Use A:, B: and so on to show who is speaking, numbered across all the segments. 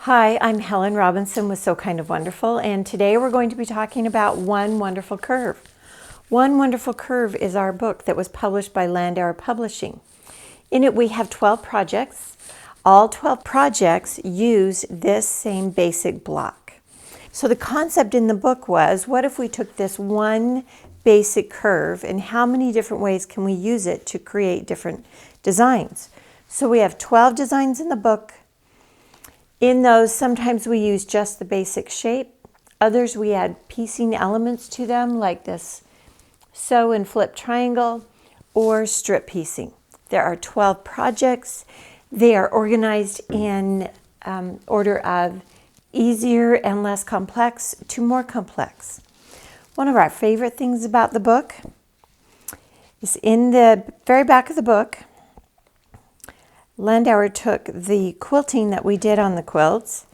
A: Hi, I'm Helen Robinson with So Kind of Wonderful, and today we're going to be talking about One Wonderful Curve. One Wonderful Curve is our book that was published by Landauer Publishing. In it we have 12 projects. All 12 projects use this same basic block. So the concept in the book was, what if we took this one basic curve and how many different ways can we use it to create different designs? So we have 12 designs in the book. In those, sometimes we use just the basic shape. Others we add piecing elements to them, like this sew and flip triangle or strip piecing. There are 12 projects. They are organized in order of easier and less complex to more complex. One of our favorite things about the book is in the very back of the book, Landauer took the quilting that we did on the quilts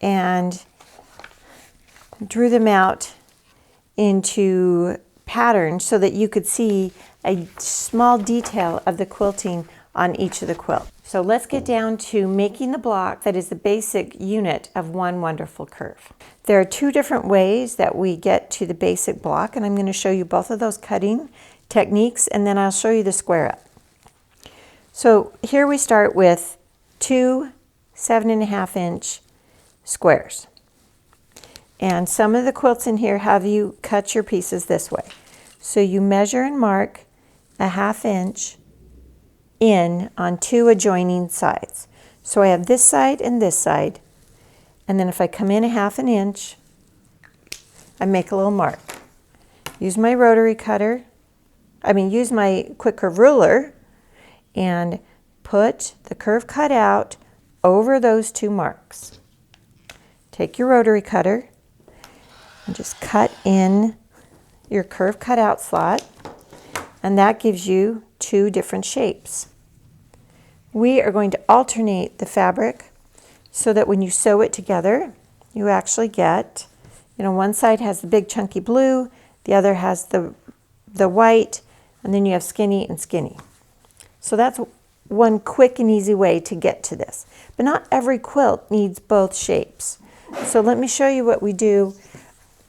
A: and drew them out into patterns so that you could see a small detail of the quilting on each of the quilts. So let's get down to making the block that is the basic unit of One Wonderful Curve. There are two different ways that we get to the basic block, and I'm going to show you both of those cutting techniques, and then I'll show you the square up. So here we start with two 7.5-inch squares. And some of the quilts in here have you cut your pieces this way. So you measure and mark a 1/2 inch in on two adjoining sides. So I have this side and this side. And then if I come in a 1/2 inch, I make a little mark. Use my rotary cutter, use my quick curve ruler, and put the curve cut out over those two marks. Take your rotary cutter and just cut in your curve cut out slot, and that gives you two different shapes. We are going to alternate the fabric so that when you sew it together, you actually get, one side has the big chunky blue, the other has the white, and then you have skinny and skinny. So that's one quick and easy way to get to this. But not every quilt needs both shapes. So let me show you what we do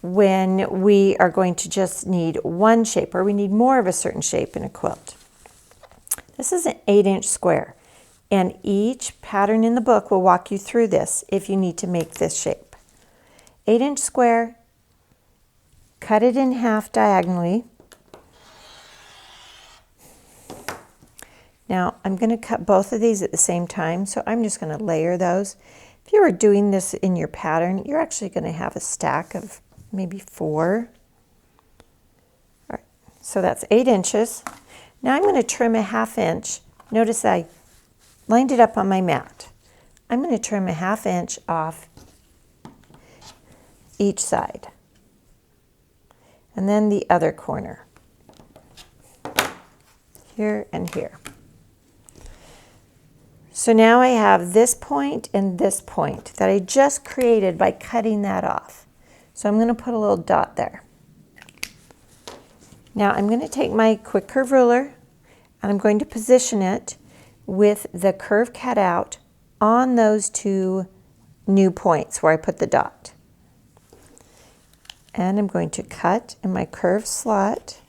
A: when we are going to just need one shape, or we need more of a certain shape in a quilt. This is an 8-inch square, and each pattern in the book will walk you through this if you need to make this shape. 8-inch square, cut it in half diagonally. Now, I'm going to cut both of these at the same time, so I'm just going to layer those. If you were doing this in your pattern, you're actually going to have a stack of maybe 4. All right, so that's 8 inches. Now I'm going to trim a 1/2 inch. Notice I lined it up on my mat. I'm going to trim a 1/2 inch off each side. And then the other corner. Here and here. So now I have this point and this point that I just created by cutting that off. So I'm going to put a little dot there. Now I'm going to take my quick curve ruler and I'm going to position it with the curve cut out on those two new points where I put the dot. And I'm going to cut in my curved slot.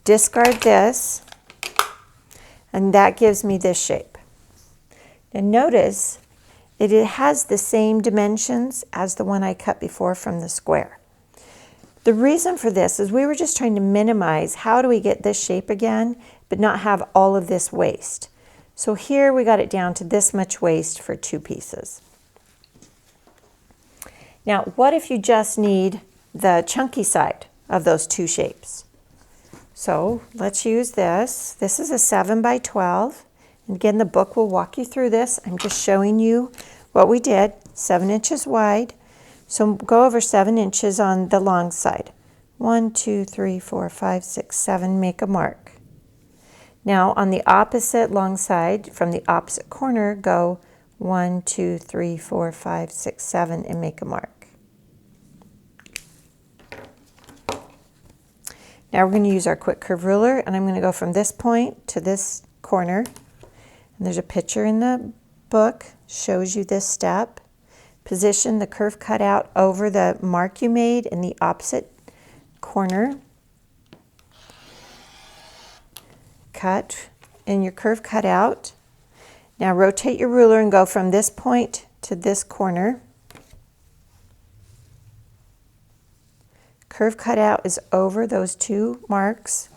A: Discard this, and that gives me this shape. And notice that it has the same dimensions as the one I cut before from the square. The reason for this is we were just trying to minimize how do we get this shape again, but not have all of this waste. So here we got it down to this much waste for two pieces. Now, what if you just need the chunky side of those two shapes? So let's use this. This is a 7x12. And again, the book will walk you through this. I'm just showing you what we did. 7 inches wide. So go over 7 inches on the long side. 1, 2, 3, 4, 5, 6, 7. Make a mark. Now on the opposite long side, from the opposite corner, go 1, 2, 3, 4, 5, 6, 7, and make a mark. Now we're going to use our quick curve ruler, and I'm going to go from this point to this corner. And there's a picture in the book, shows you this step. Position the curve cutout over the mark you made in the opposite corner. Cut in your curve cutout. Now rotate your ruler and go from this point to this corner. Curve cutout is over those two marks.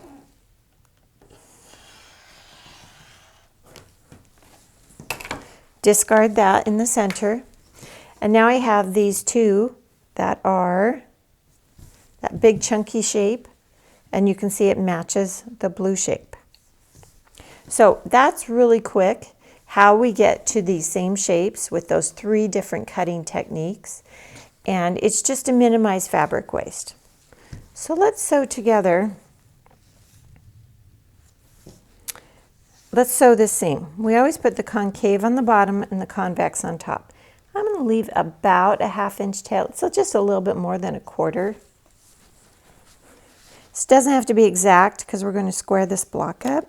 A: Discard that in the center. And now I have these two that are that big chunky shape, and you can see it matches the blue shape. So that's really quick how we get to these same shapes with those 3 different cutting techniques. And it's just to minimize fabric waste. So let's sew together. Let's sew this seam. We always put the concave on the bottom and the convex on top. I'm going to leave about a 1/2 inch tail, so just a little bit more than 1/4. This doesn't have to be exact because we're going to square this block up.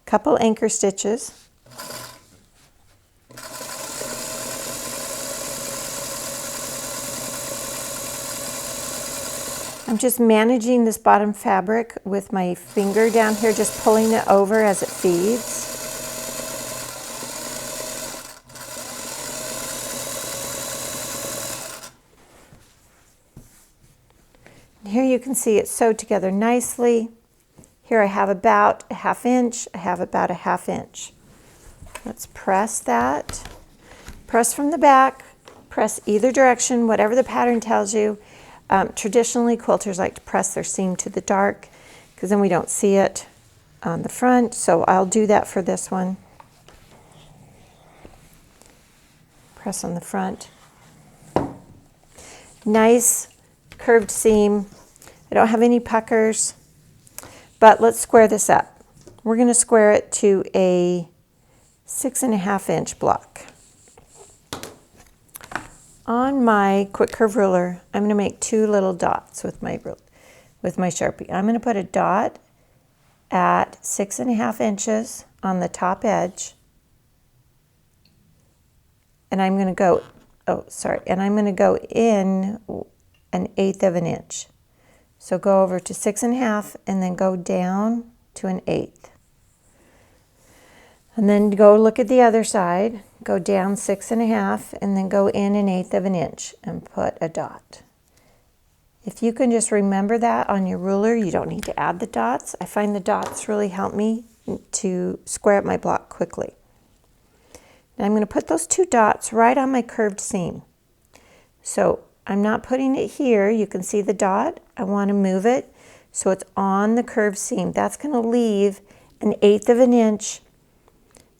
A: Couple anchor stitches. I'm just managing this bottom fabric with my finger down here, just pulling it over as it feeds. Here you can see it sewed together nicely. Here I have about a 1/2 inch, I have about a 1/2 inch. Let's press that. Press from the back, press either direction, whatever the pattern tells you. Traditionally, quilters like to press their seam to the dark because then we don't see it on the front, so I'll do that for this one. Press on the front. Nice curved seam. I don't have any puckers, but let's square this up. We're going to square it to a 6.5 inch block. On my quick curve ruler, I'm going to make 2 little dots with my Sharpie. I'm going to put a dot at 6.5 inches on the top edge, and I'm going to go, and I'm going to go in 1/8 of an inch. So go over to 6.5 and then go down to 1/8. And then go look at the other side, go down 6.5 and then go in 1/8 of an inch and put a dot. If you can just remember that on your ruler, you don't need to add the dots. I find the dots really help me to square up my block quickly. Now I'm going to put those 2 dots right on my curved seam. So I'm not putting it here. You can see the dot. I want to move it so it's on the curved seam. That's going to leave 1/8 of an inch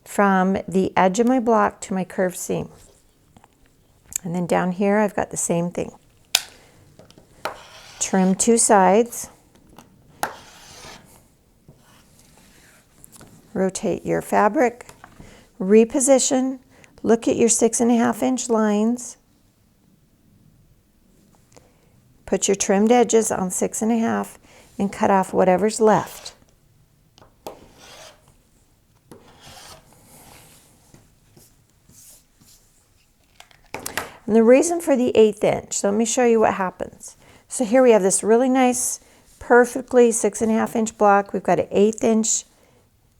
A: from the edge of my block to my curved seam. And then down here I've got the same thing. Trim 2 sides. Rotate your fabric. Reposition. Look at your 6.5 inch lines. Put your trimmed edges on 6.5 and cut off whatever's left. And the reason for the 1/8 inch, so let me show you what happens. So here we have this really nice, perfectly 6.5 inch block. We've got an 1/8 inch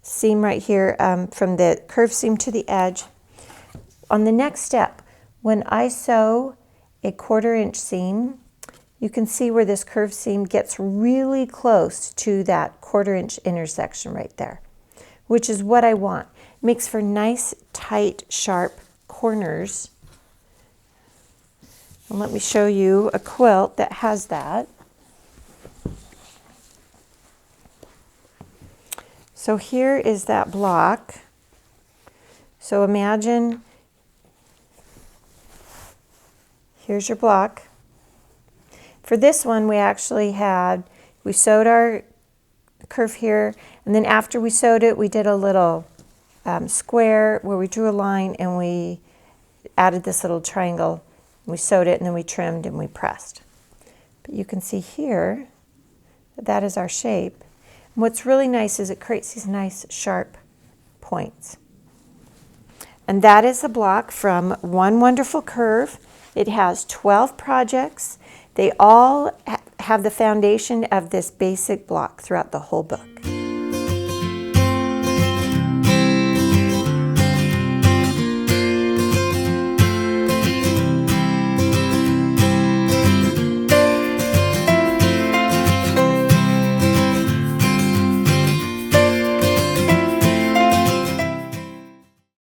A: seam right here from the curved seam to the edge. On the next step, when I sew a 1/4 inch seam, you can see where this curved seam gets really close to that 1/4 inch intersection right there, which is what I want. It makes for nice, tight, sharp corners. And let me show you a quilt that has that. So here is that block. So imagine, here's your block. For this one, we sewed our curve here, and then after we sewed it, we did a little square where we drew a line and we added this little triangle. We sewed it and then we trimmed and we pressed. But you can see here that is our shape. And what's really nice is it creates these nice sharp points. And that is the block from One Wonderful Curve. It has 12 projects. They all have the foundation of this basic block throughout the whole book.